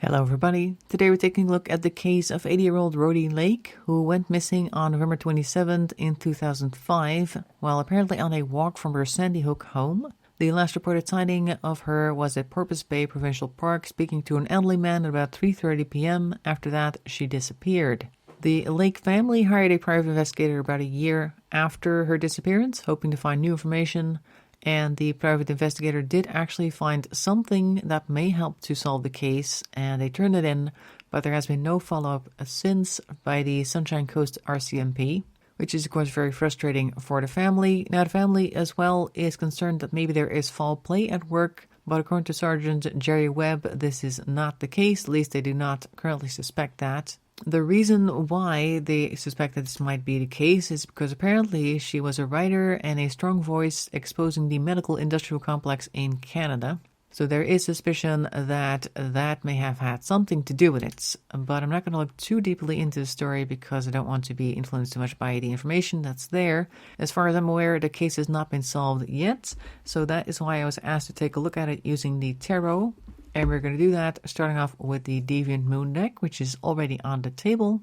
Hello everybody, today we're taking a look at the case of 80-year-old Rhody Lake, who went missing on November 27th in 2005, while apparently on a walk from her Sandy Hook home. The last reported sighting of her was at Porpoise Bay Provincial Park, speaking to an elderly man at about 3:30 p.m. After that, she disappeared. The Lake family hired a private investigator about a year after her disappearance, hoping to find new information. And the private investigator did actually find something that may help to solve the case, and they turned it in, but there has been no follow-up since by the Sunshine Coast RCMP, which is of course very frustrating for the family. Now the family as well is concerned that maybe there is foul play at work, but according to Sergeant Jerry Webb, this is not the case. At least they do not currently suspect that. The reason why they suspect that this might be the case is because apparently she was a writer and a strong voice exposing the medical industrial complex in Canada. So there is suspicion that that may have had something to do with it. But I'm not going to look too deeply into the story because I don't want to be influenced too much by the information that's there. As far as I'm aware, the case has not been solved yet. So that is why I was asked to take a look at it using the tarot. And we're going to do that starting off with the Deviant Moon deck, which is already on the table.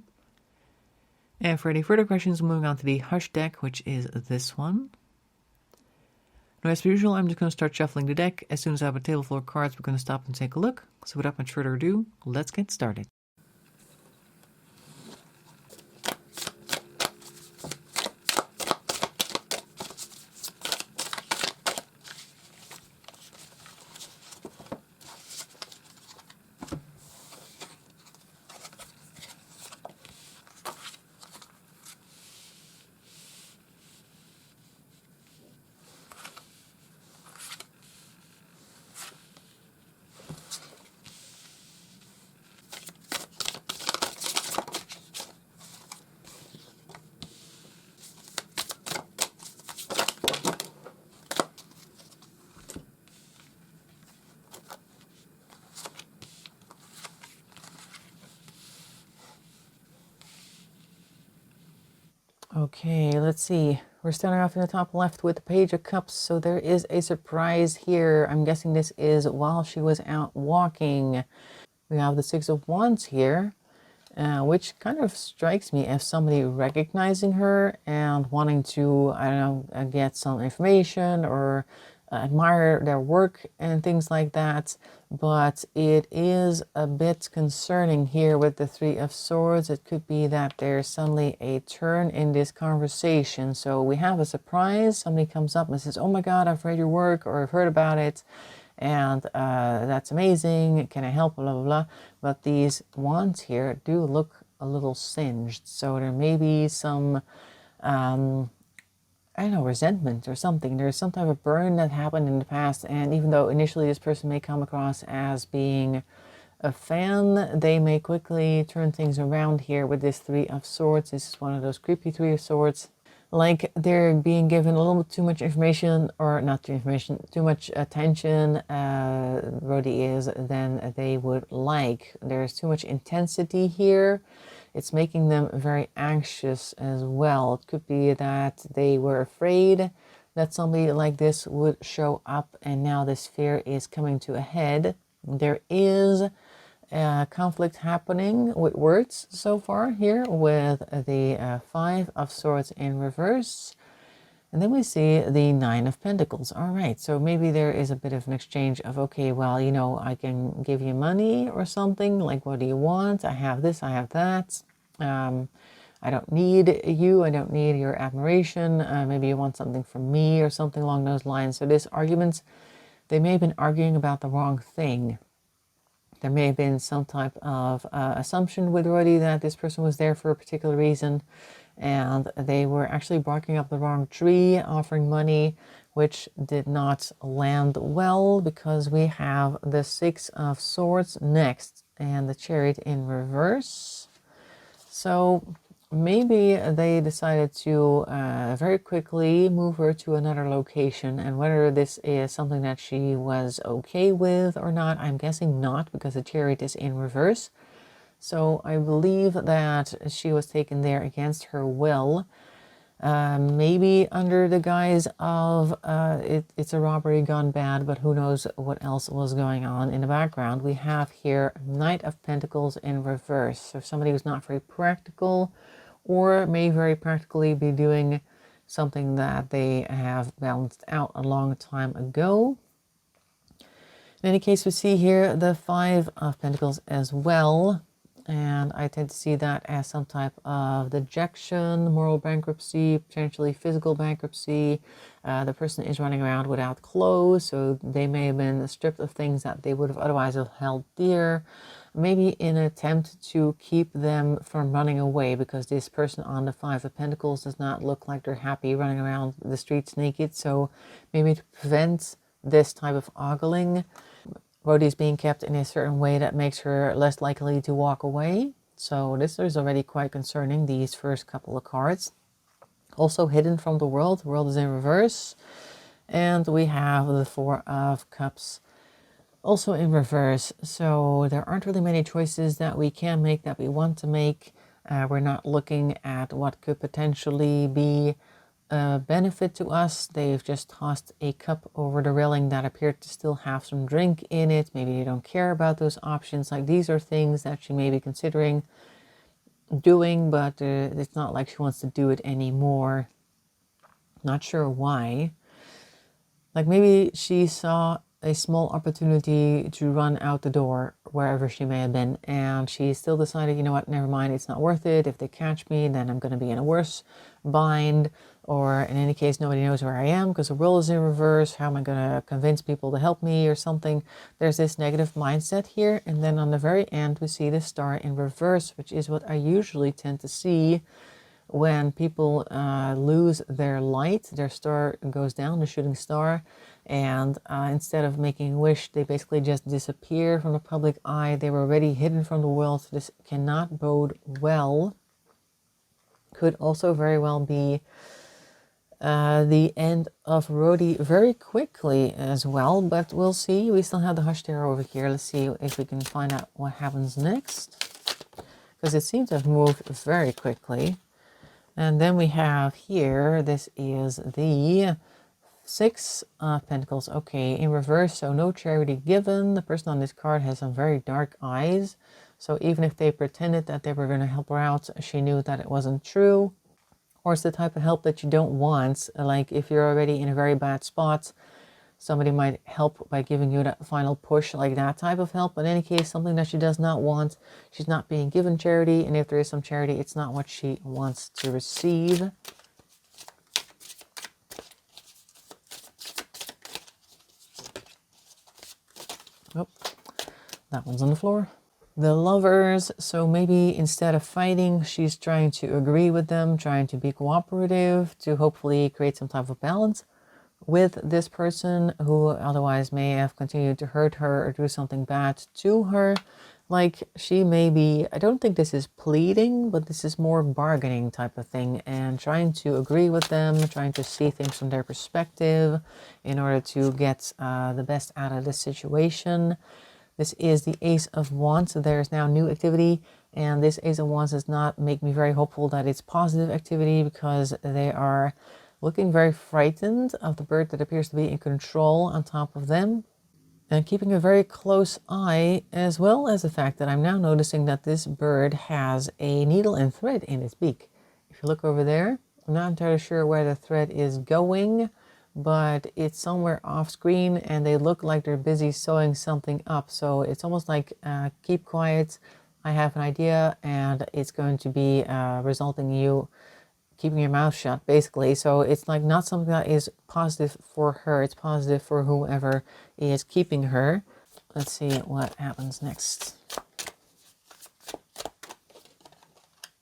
And for any further questions, moving on to the Hush deck, which is this one. Now, as per usual, I'm just going to start shuffling the deck. As soon as I have a table full of cards, we're going to stop and take a look. So without much further ado, let's get started. Okay, let's see. We're starting off in the top left with the Page of Cups, so there is a surprise here. I'm guessing this is while she was out walking. We have the Six of Wands here, which kind of strikes me as somebody recognizing her and wanting to, I don't know, get some information or admire their work and things like that. But it is a bit concerning here with the Three of Swords. It could be that there's suddenly a turn in this conversation. So we have a surprise. Somebody comes up and says, oh my God, I've read your work or I've heard about it. And that's amazing. Can I help? Blah, blah, blah. But these wands here do look a little singed. So there may be some, I don't know, resentment or something. There's some type of burn that happened in the past. And even though initially this person may come across as being a fan, they may quickly turn things around here with this Three of Swords. This is one of those creepy Three of Swords. Like they're being given a little bit too much information, or not too information, too much attention, Rhody is, than they would like. There's too much intensity here. It's making them very anxious as well. It could be that they were afraid that somebody like this would show up, and now this fear is coming to a head. There is conflict happening with words so far here with the Five of Swords in reverse. And then we see the Nine of Pentacles. All right, so maybe there is a bit of an exchange of, okay, well, you know, I can give you money or something. Like, what do you want? I have this, I have that. I don't need you. I don't need your admiration. Maybe you want something from me or something along those lines. So this arguments, they may have been arguing about the wrong thing. There may have been some type of assumption with Rhody that this person was there for a particular reason, and they were actually barking up the wrong tree, offering money, which did not land well because we have the Six of Swords next and the Chariot in reverse. So maybe they decided to very quickly move her to another location, and whether this is something that she was okay with or not, I'm guessing not, because the Chariot is in reverse. So I believe that she was taken there against her will. Maybe under the guise of it's a robbery gone bad, but who knows what else was going on in the background. We have here Knight of Pentacles in reverse. So somebody who's not very practical, or may very practically be doing something that they have balanced out a long time ago. In any case, we see here the Five of Pentacles as well. And I tend to see that as some type of dejection, moral bankruptcy, potentially physical bankruptcy. The person is running around without clothes, so they may have been stripped of things that they would have otherwise held dear. Maybe in an attempt to keep them from running away, because this person on the Five of Pentacles does not look like they're happy running around the streets naked. So maybe to prevent this type of ogling, Rhody is being kept in a certain way that makes her less likely to walk away. So this is already quite concerning, these first couple of cards. Also hidden from the world. The world is in reverse. And we have the Four of Cups also in reverse. So there aren't really many choices that we can make, that we want to make. We're not looking at what could potentially be a benefit to us. They've just tossed a cup over the railing that appeared to still have some drink in it. Maybe they don't care about those options. Like, these are things that she may be considering doing, but it's not like she wants to do it anymore. Not sure why. Like, maybe she saw a small opportunity to run out the door wherever she may have been, and she still decided, you know what, never mind, it's not worth it. If they catch me, then I'm going to be in a worse bind, or in any case, nobody knows where I am because the world is in reverse. How am I going to convince people to help me or something? There's this negative mindset here. And then on the very end, we see the Star in reverse, which is what I usually tend to see when people lose their light. Their star goes down, the shooting star, and instead of making a wish, they basically just disappear from the public eye. They were already hidden from the world. So this cannot bode well. Could also very well be the end of Rhody very quickly as well, but we'll see. We still have the Hush Tarot over here. Let's see if we can find out what happens next, because it seems to have moved very quickly. And then we have here, this is the Six of Pentacles. Okay, in reverse, so no charity given. The person on this card has some very dark eyes. So even if they pretended that they were going to help her out, she knew that it wasn't true. Or it's the type of help that you don't want. Like, if you're already in a very bad spot, somebody might help by giving you that final push, like that type of help. But in any case, something that she does not want. She's not being given charity, and if there is some charity, it's not what she wants to receive. Oh, that one's on the floor. The Lovers, so maybe instead of fighting, she's trying to agree with them, trying to be cooperative, to hopefully create some type of balance with this person who otherwise may have continued to hurt her or do something bad to her. Like, she may be, I don't think this is pleading, but this is more bargaining type of thing, and trying to agree with them, trying to see things from their perspective in order to get the best out of this situation. This is the Ace of Wands, so there's now new activity, and this Ace of Wands does not make me very hopeful that it's positive activity, because they are looking very frightened of the bird that appears to be in control on top of them, and keeping a very close eye, as well as the fact that I'm now noticing that this bird has a needle and thread in its beak. If you look over there, I'm not entirely sure where the thread is going, but it's somewhere off screen, and they look like they're busy sewing something up. So it's almost like keep quiet, I have an idea, and it's going to be resulting in you keeping your mouth shut, basically. So it's like not something that is positive for her, it's positive for whoever is keeping her. Let's see what happens next.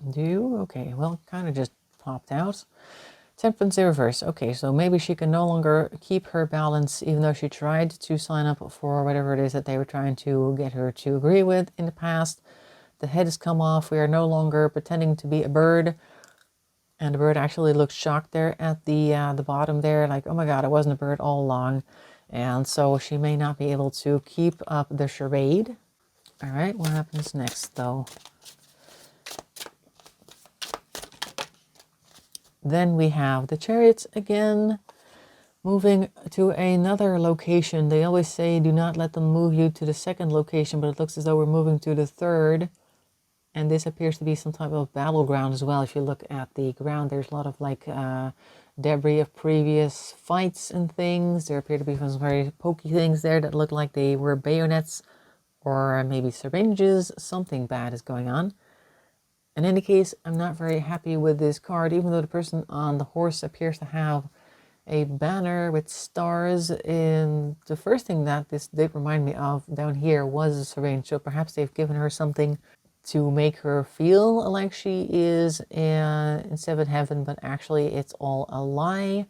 Okay, well, kind of just popped out. Temperance in reverse. Okay, so maybe she can no longer keep her balance, even though she tried to sign up for whatever it is that they were trying to get her to agree with in the past. The head has come off. We are no longer pretending to be a bird. And the bird actually looks shocked there at the bottom there, like, oh my god, it wasn't a bird all along. And so she may not be able to keep up the charade. All right, what happens next, though? Then we have the Chariots again, moving to another location. They always say do not let them move you to the second location, but it looks as though we're moving to the third. And this appears to be some type of battleground as well. If you look at the ground, there's a lot of like debris of previous fights and things. There appear to be some very pokey things there that look like they were bayonets or maybe syringes. Something bad is going on. In any case, I'm not very happy with this card, even though the person on the horse appears to have a banner with stars. In the first thing that this did remind me of down here was a syringe, so perhaps they've given her something to make her feel like she is in seventh heaven, but actually it's all a lie.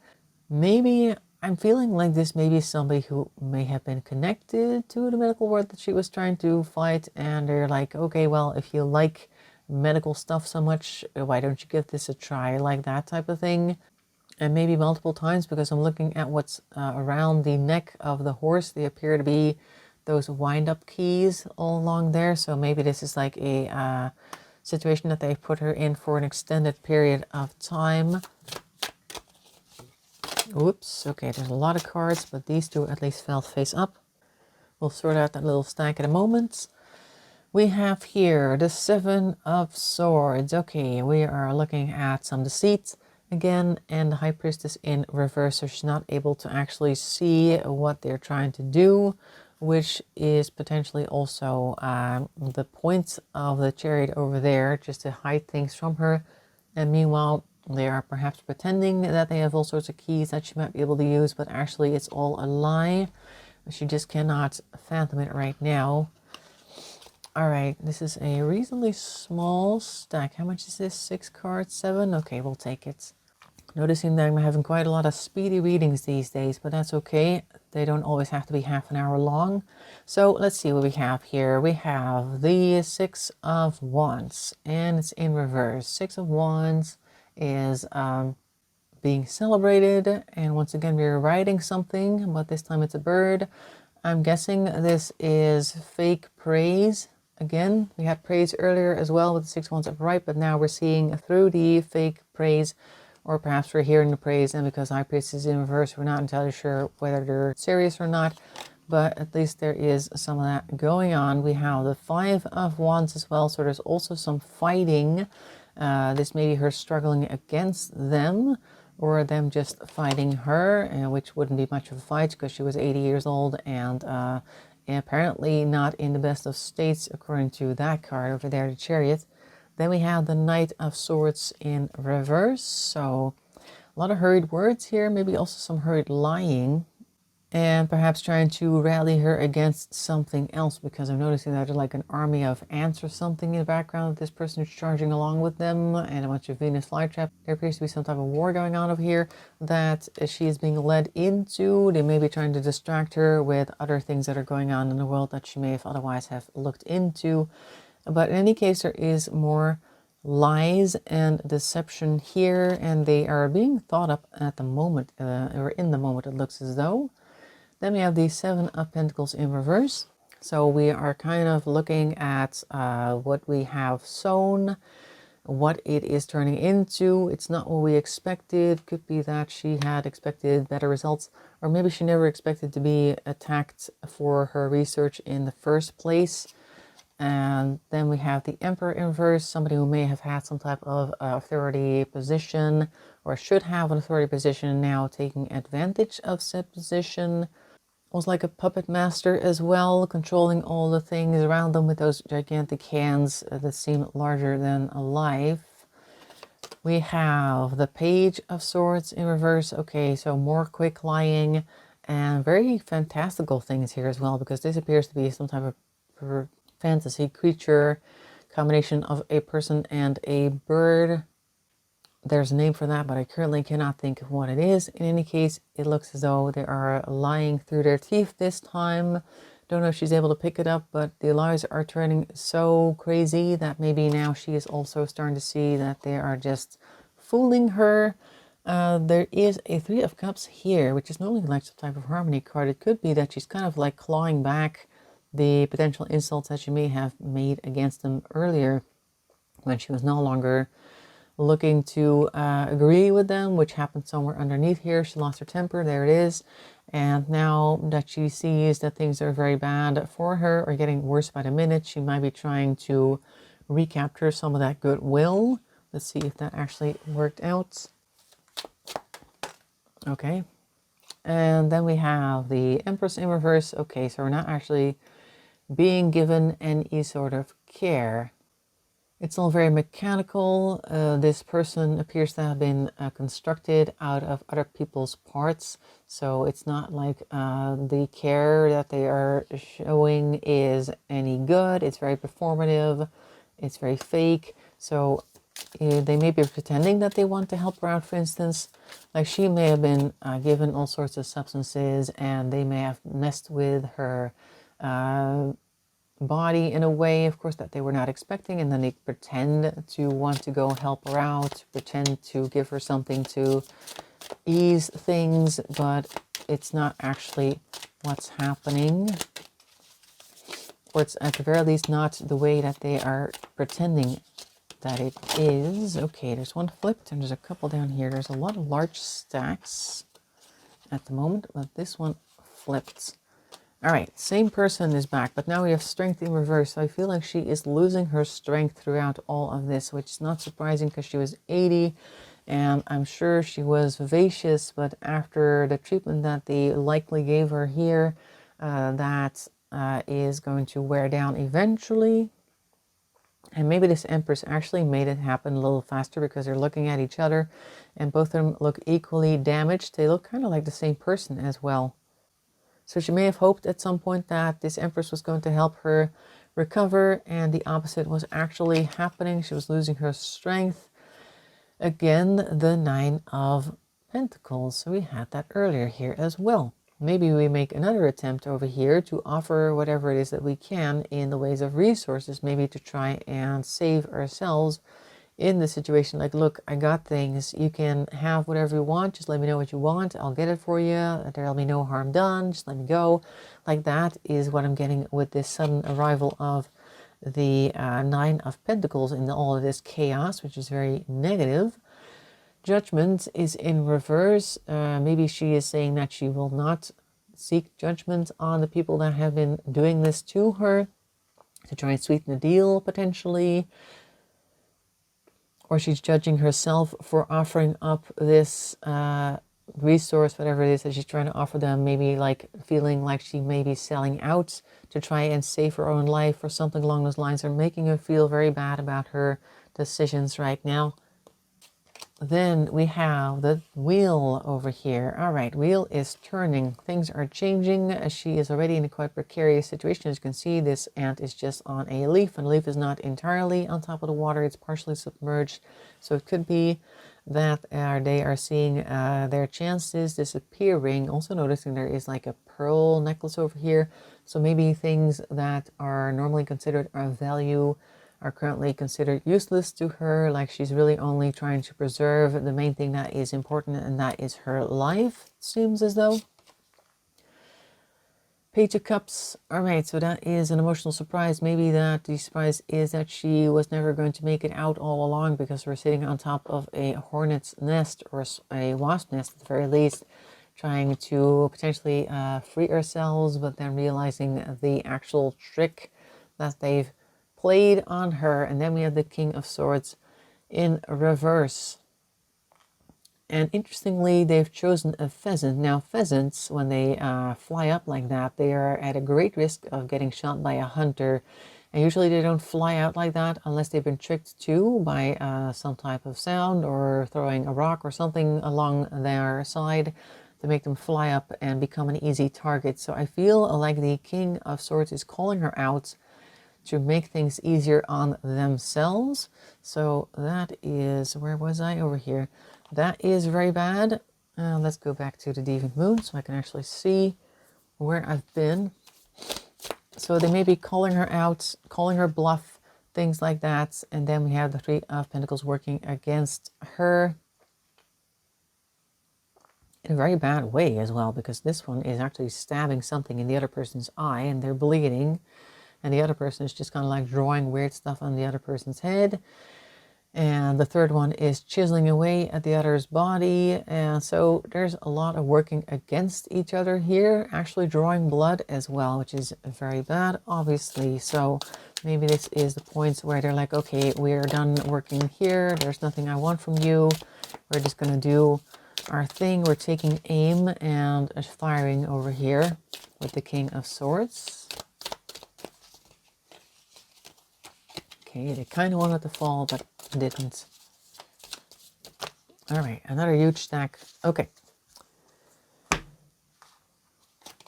Maybe I'm feeling like this may be somebody who may have been connected to the medical world that she was trying to fight, and they're like, okay, well, if you like medical stuff so much, why don't you give this a try, like that type of thing. And maybe multiple times, because I'm looking at what's around the neck of the horse. They appear to be those wind-up keys all along there. So maybe this is like a situation that they put her in for an extended period of time. Whoops. Okay, there's a lot of cards, but these two at least fell face up. We'll sort out that little stack in a moment. We have here the Seven of Swords. Okay, we are looking at some deceit again, and the High Priestess in reverse, so she's not able to actually see what they're trying to do, which is potentially also the point of the Chariot over there, just to hide things from her. And meanwhile, they are perhaps pretending that they have all sorts of keys that she might be able to use, but actually it's all a lie. She just cannot fathom it right now. All right, this is a reasonably small stack. How much is this? 6 cards? 7? Okay, we'll take it. Noticing that I'm having quite a lot of speedy readings these days, but that's okay. They don't always have to be half an hour long. So let's see what we have here. We have the 6 of Wands, and it's in reverse. 6 of Wands is being celebrated, and once again we're writing something, but this time it's a bird. I'm guessing this is fake praise. Again, we had praise earlier as well with the 6 Wands upright, but now we're seeing through the fake praise, or perhaps we're hearing the praise, and because High Priestess is in reverse, we're not entirely sure whether they're serious or not, but at least there is some of that going on. We have the 5 of Wands as well, so there's also some fighting. This may be her struggling against them, or them just fighting her, which wouldn't be much of a fight because she was 80 years old and apparently not in the best of states according to that card over there, the Chariot. Then we have the Knight of Swords in reverse, so a lot of hurried words here, maybe also some hurried lying, and perhaps trying to rally her against something else, because I'm noticing that there's like an army of ants or something in the background of this person who's charging along with them, and a bunch of Venus flytrap. There appears to be some type of war going on over here that she is being led into. They may be trying to distract her with other things that are going on in the world that she may have otherwise have looked into. But in any case, there is more lies and deception here, and they are being thought up at the moment, or in the moment, it looks as though. Then we have the 7 of Pentacles in reverse. So we are kind of looking at what we have sown, what it is turning into. It's not what we expected. Could be that she had expected better results, or maybe she never expected to be attacked for her research in the first place. And then we have the Emperor in reverse, somebody who may have had some type of authority position, or should have an authority position, now taking advantage of said position. Was like a puppet master as well, controlling all the things around them with those gigantic hands that seem larger than life. We have the Page of Swords in reverse. Okay, so more quick lying and very fantastical things here as well, because this appears to be some type of fantasy creature, combination of a person and a bird. There's a name for that, but I currently cannot think of what it is. In any case, it looks as though they are lying through their teeth this time. Don't know if she's able to pick it up, but the lies are turning so crazy that maybe now she is also starting to see that they are just fooling her. There is a 3 of Cups here, which is normally like some type of harmony card. It could be that she's kind of like clawing back the potential insults that she may have made against them earlier when she was no longer looking to agree with them, which happened somewhere underneath here. She lost her temper. There it is. And now that she sees that things are very bad for her or getting worse by the minute, she might be trying to recapture some of that goodwill. Let's see if that actually worked out. Okay. And then we have the Empress in reverse. Okay, so we're not actually being given any sort of care. It's all very mechanical. This person appears to have been constructed out of other people's parts. So it's not like the care that they are showing is any good. It's very performative. It's very fake. So they may be pretending that they want to help her out, for instance. Like she may have been given all sorts of substances and they may have messed with her body in a way, of course, that they were not expecting, and then they pretend to want to go help her out, pretend to give her something to ease things, but it's not actually what's happening, or it's at the very least not the way that they are pretending that it is. Okay, there's one flipped and there's a couple down here. There's a lot of large stacks at the moment, but this one flipped. All right, same person is back, but now we have strength in reverse. So I feel like she is losing her strength throughout all of this, which is not surprising because she was 80 and I'm sure she was vivacious, but after the treatment that they likely gave her here, that is going to wear down eventually. And maybe this Empress actually made it happen a little faster because they're looking at each other and both of them look equally damaged. They look kind of like the same person as well. So she may have hoped at some point that this Empress was going to help her recover, and the opposite was actually happening. She was losing her strength. Again, the Nine of Pentacles. So we had that earlier here as well. Maybe we make another attempt over here to offer whatever it is that we can in the ways of resources, maybe to try and save ourselves in the situation. Like, look, I got things. You can have whatever you want. Just let me know what you want. I'll get it for you. There'll be no harm done. Just let me go. Like, that is what I'm getting with this sudden arrival of the Nine of Pentacles in all of this chaos, which is very negative. Judgment is in reverse. Maybe she is saying that she will not seek judgment on the people that have been doing this to her, to try and sweeten the deal potentially. Or she's judging herself for offering up this resource, whatever it is that she's trying to offer them. Maybe like feeling like she may be selling out to try and save her own life or something along those lines, or making her feel very bad about her decisions right now. Then we have the wheel over here. All right, wheel is turning. Things are changing. She is already in a quite precarious situation. As you can see, this ant is just on a leaf, and the leaf is not entirely on top of the water. It's partially submerged. So it could be that they are seeing their chances disappearing. Also noticing there is like a pearl necklace over here. So maybe things that are normally considered of value are currently considered useless to her, like she's really only trying to preserve the main thing that is important, and that is her life, it seems as though. Page of Cups. All right, so that is an emotional surprise. Maybe that the surprise is that she was never going to make it out all along, because we're sitting on top of a hornet's nest, or a wasp nest at the very least, trying to potentially free ourselves, but then realizing the actual trick that they've played on her. And then we have the King of Swords in reverse. And interestingly, they've chosen a pheasant. Now, pheasants, when they fly up like that, they are at a great risk of getting shot by a hunter. And usually they don't fly out like that unless they've been tricked to by some type of sound, or throwing a rock or something along their side to make them fly up and become an easy target. So I feel like the King of Swords is calling her out to make things easier on themselves. So that is, where was I? Over here. That is very bad. Let's go back to the Deviant Moon so I can actually see where I've been. So they may be calling her out, calling her bluff, things like that. And then we have the Three of Pentacles working against her in a very bad way as well, because this one is actually stabbing something in the other person's eye and they're bleeding. And the other person is just kind of like drawing weird stuff on the other person's head. And the third one is chiseling away at the other's body. And so there's a lot of working against each other here, actually drawing blood as well, which is very bad, obviously. So maybe this is the points where they're like, okay, we're done working here. There's nothing I want from you. We're just going to do our thing. We're taking aim and firing over here with the King of Swords. Okay, they kind of wanted to fall, but didn't. All right, another huge stack. Okay.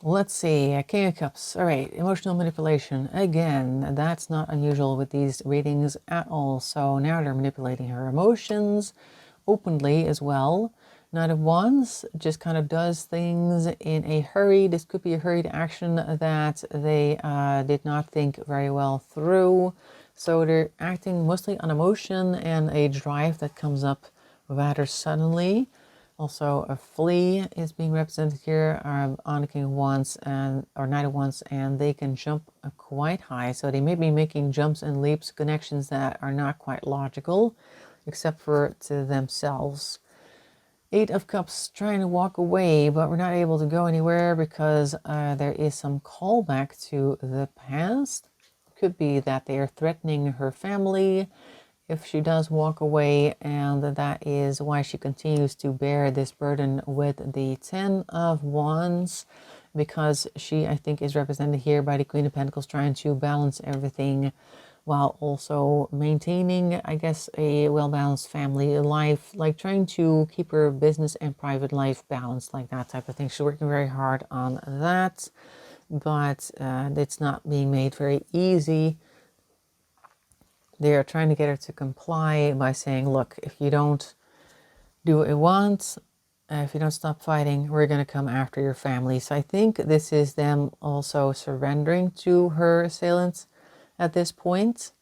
Let's see, King of Cups. All right, emotional manipulation. Again, that's not unusual with these readings at all. So now they're manipulating her emotions openly as well. Knight of Wands just kind of does things in a hurry. This could be a hurried action that they did not think very well through. So they're acting mostly on emotion and a drive that comes up rather suddenly. Also, a flea is being represented here on the King of Wands or Knight of Wands, and they can jump quite high. So they may be making jumps and leaps, connections that are not quite logical, except for to themselves. Eight of Cups trying to walk away, but we're not able to go anywhere because there is some callback to the past. Could be that they are threatening her family if she does walk away, and that is why she continues to bear this burden with the 10 of Wands, because she, I think, is represented here by the Queen of Pentacles, trying to balance everything while also maintaining, I guess, a well-balanced family life, like trying to keep her business and private life balanced, like that type of thing. She's working very hard on that, but it's not being made very easy. They are trying to get her to comply by saying, look, if you don't do what we want, if you don't stop fighting, we're going to come after your family. So I think this is them also surrendering to her assailants at this point.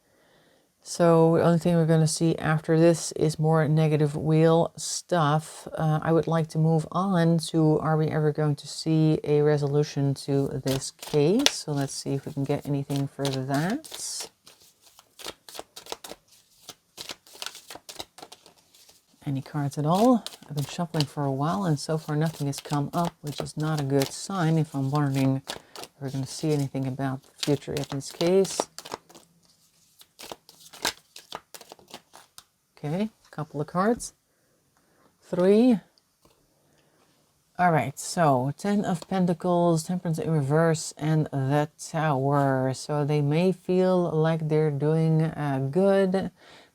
So the only thing we're going to see after this is more negative wheel stuff. I would like to move on to, are we ever going to see a resolution to this case? So let's see if we can get anything for that. Any cards at all? I've been shuffling for a while and so far nothing has come up, which is not a good sign if I'm wondering if we're going to see anything about the future in this case. Okay, a couple of cards. 3. All right, so 10 of Pentacles, Temperance in reverse, and the Tower. So they may feel like they're doing good.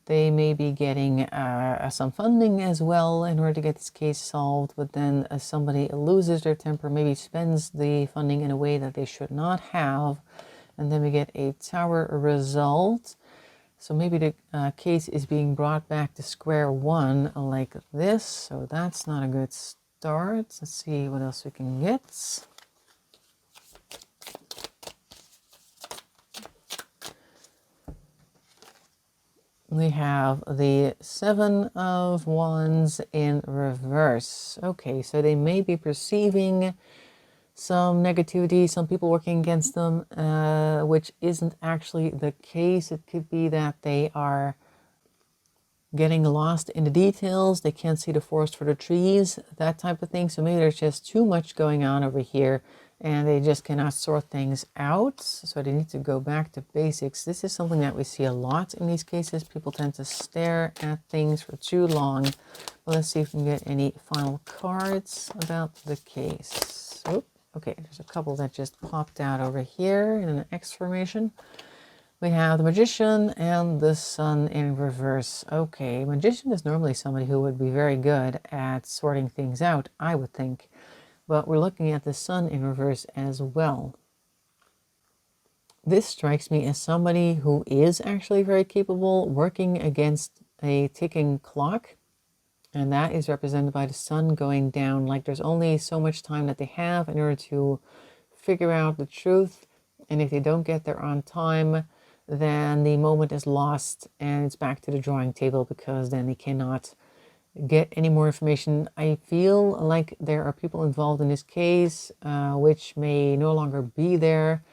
They may be getting some funding as well in order to get this case solved, but then somebody loses their temper, maybe spends the funding in a way that they should not have, and then we get a Tower result. So maybe the case is being brought back to square one like this, so that's not a good start. Let's see what else we can get. We have the 7 of Wands in reverse. Okay, so they may be perceiving some negativity, some people working against them, which isn't actually the case. It could be that they are getting lost in the details. They can't see the forest for the trees, that type of thing. So maybe there's just too much going on over here and they just cannot sort things out. So they need to go back to basics. This is something that we see a lot in these cases. People tend to stare at things for too long. Well, let's see if we can get any final cards about the case. Oh, okay, there's a couple that just popped out over here in an X formation. We have the Magician and the Sun in reverse. Okay, Magician is normally somebody who would be very good at sorting things out, I would think. But we're looking at the Sun in reverse as well. This strikes me as somebody who is actually very capable, working against a ticking clock. And that is represented by the Sun going down. Like there's only so much time that they have in order to figure out the truth. And if they don't get there on time, then the moment is lost and it's back to the drawing table, because then they cannot get any more information. I feel like there are people involved in this case which may no longer be there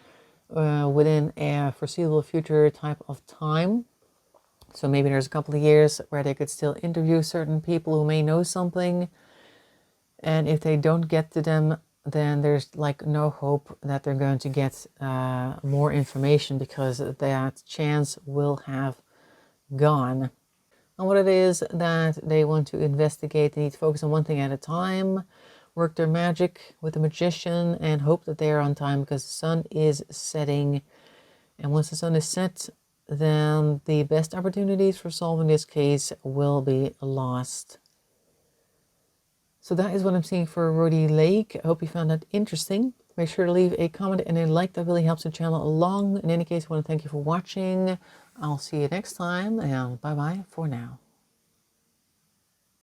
within a foreseeable future type of time. So maybe there's a couple of years where they could still interview certain people who may know something. And if they don't get to them, then there's like no hope that they're going to get more information, because that chance will have gone. And what it is that they want to investigate, they need to focus on one thing at a time, work their magic with the magician, and hope that they are on time, because the sun is setting. And once the sun is set, then the best opportunities for solving this case will be lost. So that is what I'm seeing for Rhody Lake. I hope you found that interesting. Make sure to leave a comment and a like. That really helps the channel along. In any case, I want to thank you for watching. I'll see you next time, and bye-bye for now.